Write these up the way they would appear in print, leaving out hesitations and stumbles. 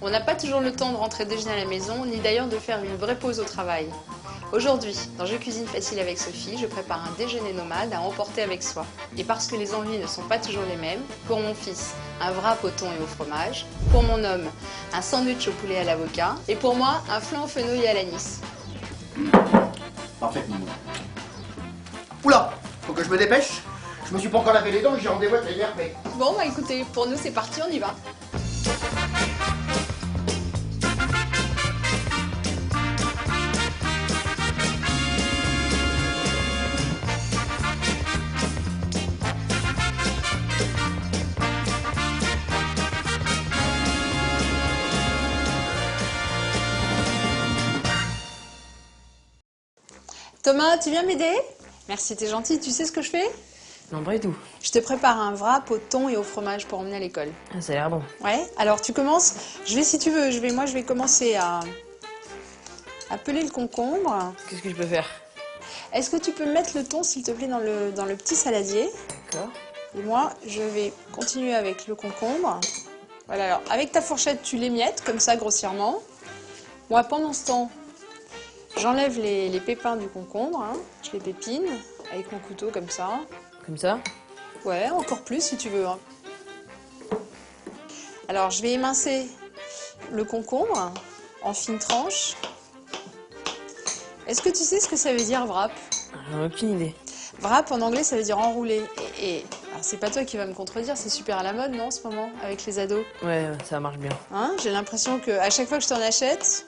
On n'a pas toujours le temps de rentrer déjeuner à la maison, ni d'ailleurs de faire une vraie pause au travail. Aujourd'hui, dans Je cuisine facile avec Sophie, je prépare un déjeuner nomade à emporter avec soi. Et parce que les envies ne sont pas toujours les mêmes, pour mon fils, un wrap au thon et au fromage, pour mon homme, un sandwich au poulet à l'avocat, et pour moi, un flan au fenouil à l'anis. Parfait, Mimi. Oula, faut que je me dépêche. Je me suis pas encore lavé les dents, j'ai rendez-vous avec la IRP. Bon bah écoutez, pour nous c'est parti, on y va. Thomas, tu viens m'aider? Merci, t'es gentil. Tu sais ce que je fais? Non, pas du tout. Je te prépare un wrap au thon et au fromage pour emmener à l'école. Ah, ça a l'air bon. Ouais, alors tu commences. Si tu veux, moi je vais commencer à peler le concombre. Qu'est-ce que je peux faire? Est-ce que tu peux mettre le thon, s'il te plaît, dans le petit saladier? D'accord. Et moi, je vais continuer avec le concombre. Voilà, alors avec ta fourchette, tu l'émiettes comme ça, grossièrement. Moi, pendant ce temps, j'enlève les pépins du concombre. Hein. Je les pépine avec mon couteau comme ça. Comme ça? Ouais, encore plus si tu veux. Hein. Alors, je vais émincer le concombre en fines tranches. Est-ce que tu sais ce que ça veut dire wrap? J'en ai aucune idée. Wrap en anglais, ça veut dire enroulé. Alors, c'est pas toi qui vas me contredire, c'est super à la mode, non, en ce moment, avec les ados? Ouais, ça marche bien. Hein, j'ai l'impression qu'à chaque fois que je t'en achète,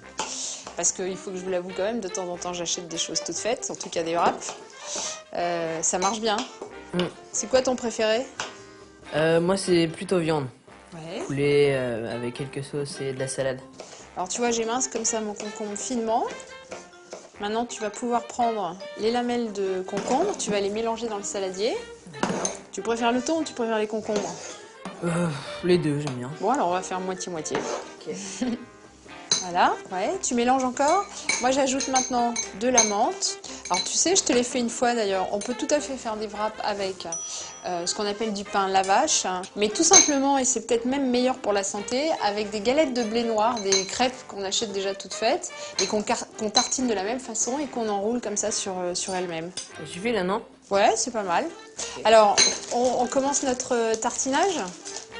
parce qu'il faut que je vous l'avoue quand même, de temps en temps, j'achète des choses toutes faites, en tout cas des wraps, ça marche bien. C'est quoi ton préféré? Moi, c'est plutôt viande. Ouais. Poulet avec quelques sauces et de la salade. Alors tu vois, j'émince comme ça mon concombre finement. Maintenant, tu vas pouvoir prendre les lamelles de concombre, tu vas les mélanger dans le saladier. Tu préfères le thon ou tu préfères les concombres? Les deux, j'aime bien. Bon, alors on va faire moitié-moitié. Ok. Voilà, ouais, tu mélanges encore. Moi, j'ajoute maintenant de la menthe. Alors, tu sais, je te l'ai fait une fois d'ailleurs. On peut tout à fait faire des wraps avec ce qu'on appelle du pain lavache. Mais tout simplement, et c'est peut-être même meilleur pour la santé, avec des galettes de blé noir, des crêpes qu'on achète déjà toutes faites et qu'on tartine de la même façon et qu'on enroule comme ça sur elles-mêmes. Ça suffit là, non? Ouais, c'est pas mal. Alors, on commence notre tartinage.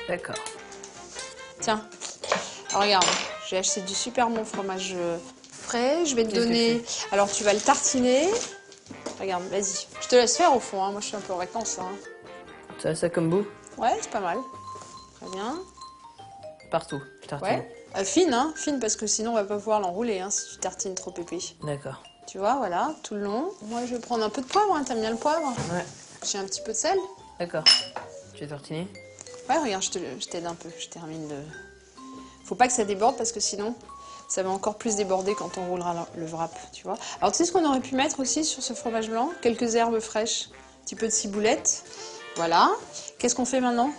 D'accord. Tiens, alors, regarde. J'ai acheté du super bon fromage frais. Je vais te donner... Alors, tu vas le tartiner. Regarde, vas-y. Je te laisse faire au fond. Hein. Moi, je suis un peu en vacances. Hein. Ça comme bout? Ouais, c'est pas mal. Très bien. Partout, je tartine. Ouais. Fine, hein. Fine, parce que sinon, on va pas pouvoir l'enrouler hein, si tu tartines trop épais. D'accord. Tu vois, voilà, tout le long. Moi, je vais prendre un peu de poivre. Hein. T'aimes bien le poivre? Ouais. J'ai un petit peu de sel. D'accord. Tu veux tartiner? Ouais, regarde, je t'aide un peu. Je termine de... Faut pas que ça déborde parce que sinon, ça va encore plus déborder quand on roulera le wrap, tu vois. Alors, tu sais ce qu'on aurait pu mettre aussi sur ce fromage blanc? Quelques herbes fraîches, un petit peu de ciboulette. Voilà. Qu'est-ce qu'on fait maintenant?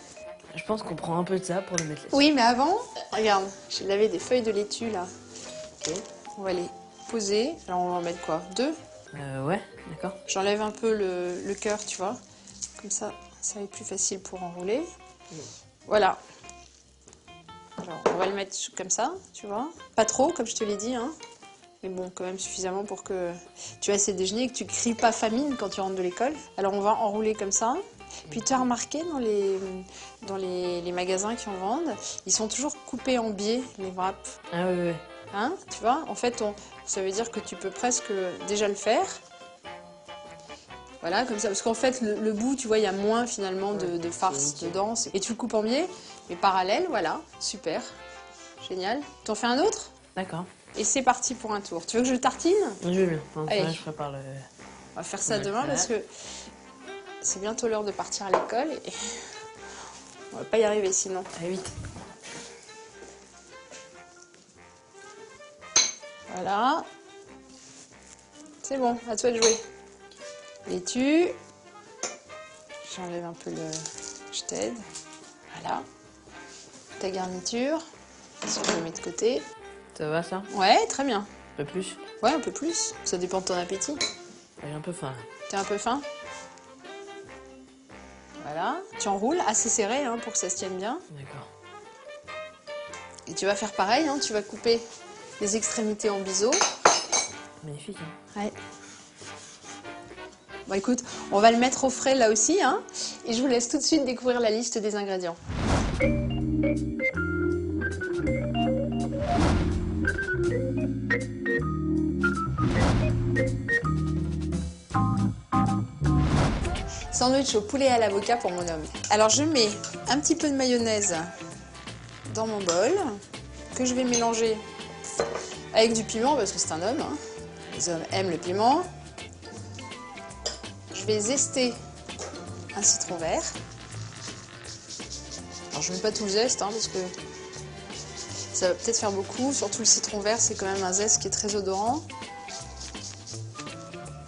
Je pense qu'on prend un peu de ça pour le mettre là. Oui, mais avant, regarde, j'ai lavé des feuilles de laitue, là. Ok. On va les poser. Alors, on va en mettre quoi? 2? Ouais, d'accord. J'enlève un peu le cœur, tu vois. Comme ça, ça va être plus facile pour enrouler. Voilà. Alors, on va le mettre comme ça, tu vois. Pas trop, comme je te l'ai dit, hein. Mais bon, quand même suffisamment pour que tu aies assez déjeuner et que tu ne cries pas famine quand tu rentres de l'école. Alors, on va enrouler comme ça. Puis, tu as remarqué dans les magasins qui en vendent, ils sont toujours coupés en biais, les wraps. Ah ouais. Hein, tu vois, en fait, ça veut dire que tu peux presque déjà le faire. Voilà, comme ça. Parce qu'en fait, le bout, tu vois, il y a moins finalement de farce dedans. Et tu le coupes en biais. Mais parallèle, voilà, super, génial. T'en fais un autre? D'accord. Et c'est parti pour un tour. Tu veux que je le tartine? Je veux bien. Allez. Je prépare le... On va faire ça demain parce que c'est bientôt l'heure de partir à l'école et on va pas y arriver sinon. Allez, vite. Voilà. C'est bon, à toi de jouer. Laitue. J'enlève un peu le... Je t'aide. Voilà. Ta garniture. Si on le met de côté. Ça va, ça? Ouais, très bien. Un peu plus? Ouais, un peu plus. Ça dépend de ton appétit. J'ai un peu faim. T'es un peu faim? Voilà. Tu enroules assez serré hein, pour que ça se tienne bien. D'accord. Et tu vas faire pareil, hein, tu vas couper les extrémités en biseau. Magnifique. Hein. Ouais. Bon écoute, on va le mettre au frais là aussi, hein, et je vous laisse tout de suite découvrir la liste des ingrédients. Sandwich au poulet à l'avocat pour mon homme. Alors je mets un petit peu de mayonnaise dans mon bol, que je vais mélanger avec du piment parce que c'est un homme, hein. Les hommes aiment le piment. Je vais zester un citron vert. Alors je ne mets pas tout le zeste, hein, parce que ça va peut-être faire beaucoup, surtout le citron vert, c'est quand même un zeste qui est très odorant.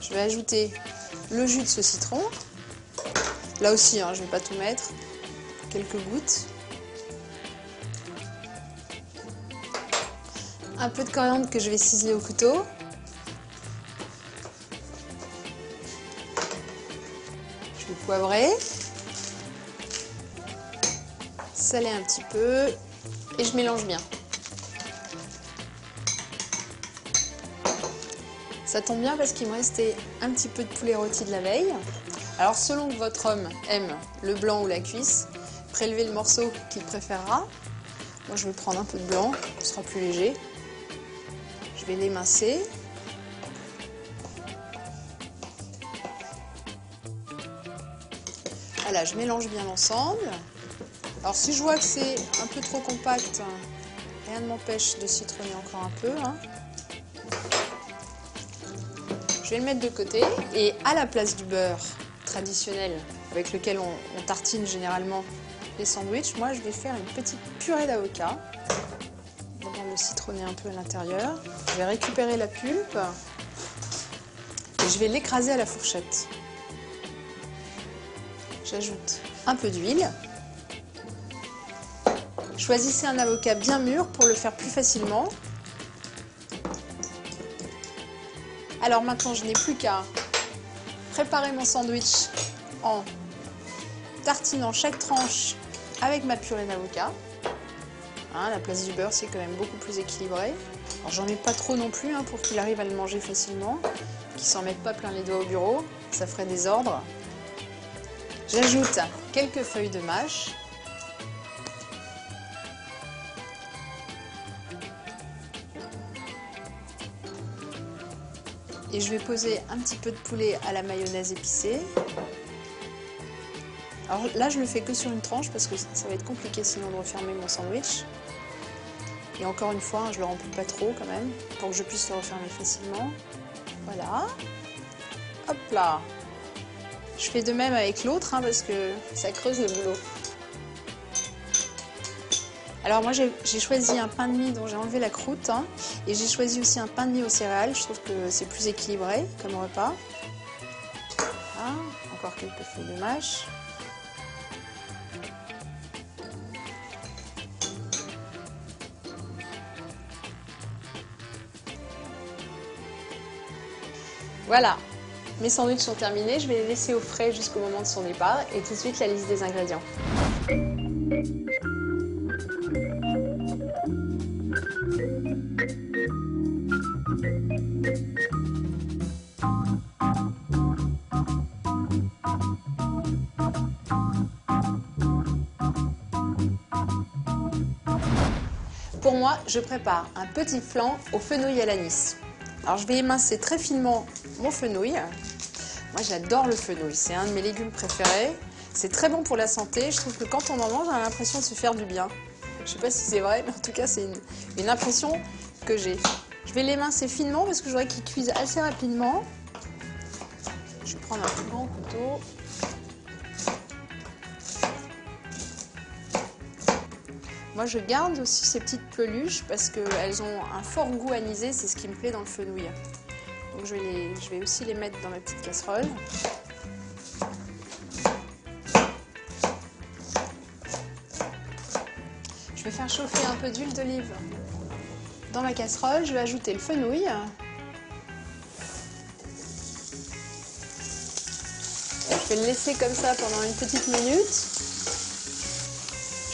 Je vais ajouter le jus de ce citron. Là aussi, hein, je ne vais pas tout mettre, quelques gouttes. Un peu de coriandre que je vais ciseler au couteau. Je vais poivrer. Saler un petit peu et je mélange bien. Ça tombe bien parce qu'il me restait un petit peu de poulet rôti de la veille. Alors selon que votre homme aime le blanc ou la cuisse, prélevez le morceau qu'il préférera. Moi je vais prendre un peu de blanc, ce sera plus léger. Je vais l'émincer. Voilà, je mélange bien l'ensemble. Alors si je vois que c'est un peu trop compact, rien ne m'empêche de citronner encore un peu. Hein. Je vais le mettre de côté et à la place du beurre traditionnel avec lequel on tartine généralement les sandwichs, moi je vais faire une petite purée d'avocat. On va le citronner un peu à l'intérieur. Je vais récupérer la pulpe et je vais l'écraser à la fourchette. J'ajoute un peu d'huile. Choisissez un avocat bien mûr pour le faire plus facilement. Alors maintenant, je n'ai plus qu'à préparer mon sandwich en tartinant chaque tranche avec ma purée d'avocat. Hein, la place du beurre, c'est quand même beaucoup plus équilibré. Alors j'en mets pas trop non plus hein, pour qu'il arrive à le manger facilement, qu'il s'en mette pas plein les doigts au bureau, ça ferait désordre. J'ajoute quelques feuilles de mâche. Et je vais poser un petit peu de poulet à la mayonnaise épicée. Alors là, je le fais que sur une tranche parce que ça va être compliqué sinon de refermer mon sandwich. Et encore une fois, je ne le remplis pas trop quand même pour que je puisse le refermer facilement. Voilà. Hop là. Je fais de même avec l'autre hein, parce que ça creuse le boulot. Alors moi j'ai choisi un pain de mie dont j'ai enlevé la croûte hein, et j'ai choisi aussi un pain de mie aux céréales, je trouve que c'est plus équilibré comme repas. Voilà, encore quelques feuilles de mâche. Voilà, mes sandwichs sont terminés, je vais les laisser au frais jusqu'au moment de son départ et tout de suite la liste des ingrédients. Pour moi, je prépare un petit flan au fenouil à l'anis. Alors je vais émincer très finement mon fenouil. Moi j'adore le fenouil, c'est un de mes légumes préférés. C'est très bon pour la santé, je trouve que quand on en mange, on a l'impression de se faire du bien. Je ne sais pas si c'est vrai, mais en tout cas c'est une impression que j'ai. Je vais l'émincer finement parce que je voudrais qu'il cuise assez rapidement. Je vais prendre un plus grand couteau. Moi, je garde aussi ces petites peluches parce qu'elles ont un fort goût anisé, c'est ce qui me plaît dans le fenouil. Donc je vais aussi les mettre dans ma petite casserole. Je vais faire chauffer un peu d'huile d'olive dans ma casserole. Je vais ajouter le fenouil. Je vais le laisser comme ça pendant une petite minute.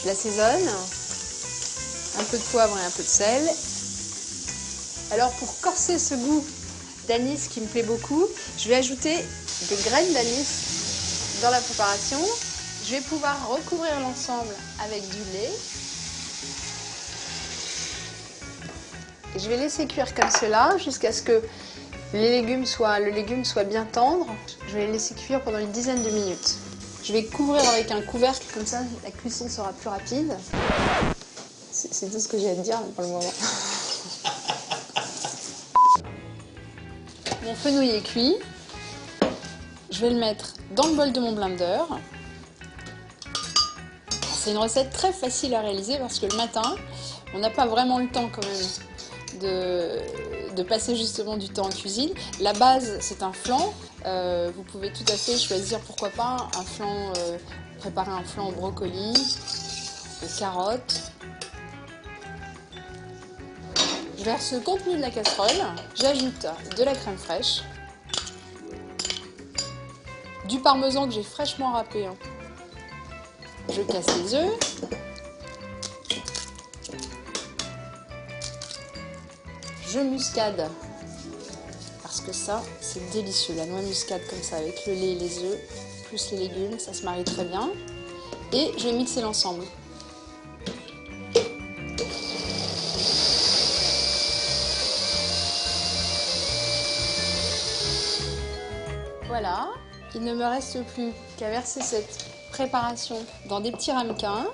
Je l'assaisonne. un peu de poivre et un peu de sel. Alors pour corser ce goût d'anis qui me plaît beaucoup, je vais ajouter des graines d'anis dans la préparation. Je vais pouvoir recouvrir l'ensemble avec du lait. Et je vais laisser cuire comme cela jusqu'à ce que le légume soit bien tendre. Je vais les laisser cuire pendant une dizaine de minutes. Je vais couvrir avec un couvercle, comme ça la cuisson sera plus rapide. C'est tout ce que j'ai à te dire pour le moment. Mon fenouil est cuit. Je vais le mettre dans le bol de mon blender. C'est une recette très facile à réaliser parce que le matin, on n'a pas vraiment le temps quand même de passer justement du temps en cuisine. La base, c'est un flan. Vous pouvez tout à fait choisir, pourquoi pas, un flan, préparer un flan au brocoli, aux carottes. Je verse le contenu de la casserole, j'ajoute de la crème fraîche, du parmesan que j'ai fraîchement râpé. Je casse les œufs. Je muscade, parce que ça, c'est délicieux. La noix muscade comme ça, avec le lait et les œufs, plus les légumes, ça se marie très bien. Et je vais mixer l'ensemble. Voilà, il ne me reste plus qu'à verser cette préparation dans des petits ramequins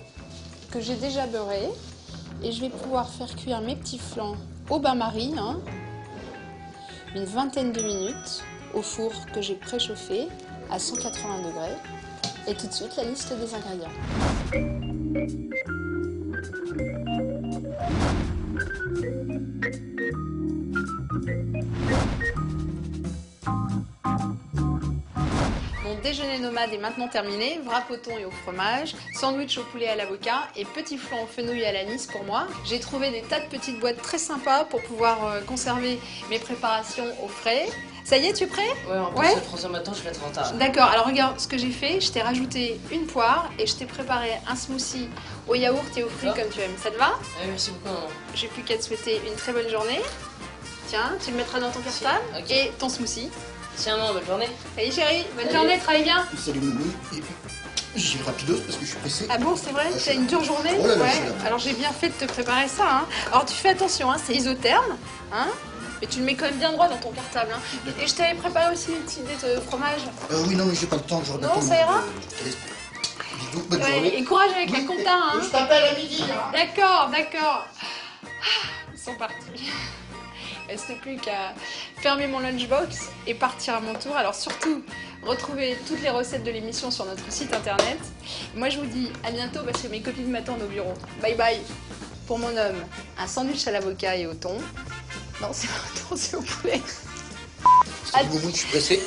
que j'ai déjà beurrés. Et je vais pouvoir faire cuire mes petits flancs au bain-marie, une vingtaine de minutes au four que j'ai préchauffé à 180 degrés. Et tout de suite, la liste des ingrédients. Mon déjeuner nomade est maintenant terminé, wrap au thon et au fromage, sandwich au poulet à l'avocat et petit flan au fenouil à l'anis pour moi. J'ai trouvé des tas de petites boîtes très sympas pour pouvoir conserver mes préparations au frais. Ça y est, tu es prêt? Ouais, en plus, le troisième matin, je vais être en retard. D'accord, alors regarde ce que j'ai fait. Je t'ai rajouté une poire et je t'ai préparé un smoothie au yaourt et aux fruits comme tu aimes. Ça te va? Ouais, merci beaucoup, maman. J'ai plus qu'à te souhaiter une très bonne journée. Tiens, tu le mettras dans ton cartable et ton smoothie. Tiens, maman, bonne journée. Salut chérie, bonne journée, travaille bien. Salut Moumou. J'ai rapidos parce que je suis pressé. Ah bon, c'est vrai? T'as une dure journée? Oh là là, ouais. là. Alors j'ai bien fait de te préparer ça. Alors tu fais attention, c'est isotherme. Mais tu le mets quand même bien droit dans ton cartable. Et je t'avais préparé aussi une petite idée de fromage. Oui, non, mais j'ai pas le temps. Non, ça ira? Bisous, bonne journée. Et courage avec la compta. Je t'appelle à midi. D'accord, d'accord. Ils sont partis. Il ne reste plus qu'à fermer mon lunchbox et partir à mon tour. Alors surtout, retrouvez toutes les recettes de l'émission sur notre site internet. Moi je vous dis à bientôt parce que mes copines m'attendent au bureau. Bye bye. Pour mon homme, un sandwich à l'avocat et au thon. Non, c'est pas au thon, c'est au poulet. Salut Moumou, je suis pressé.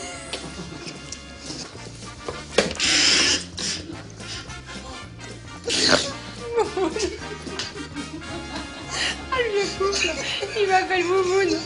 Ah, le couple, il m'appelle Moumoun.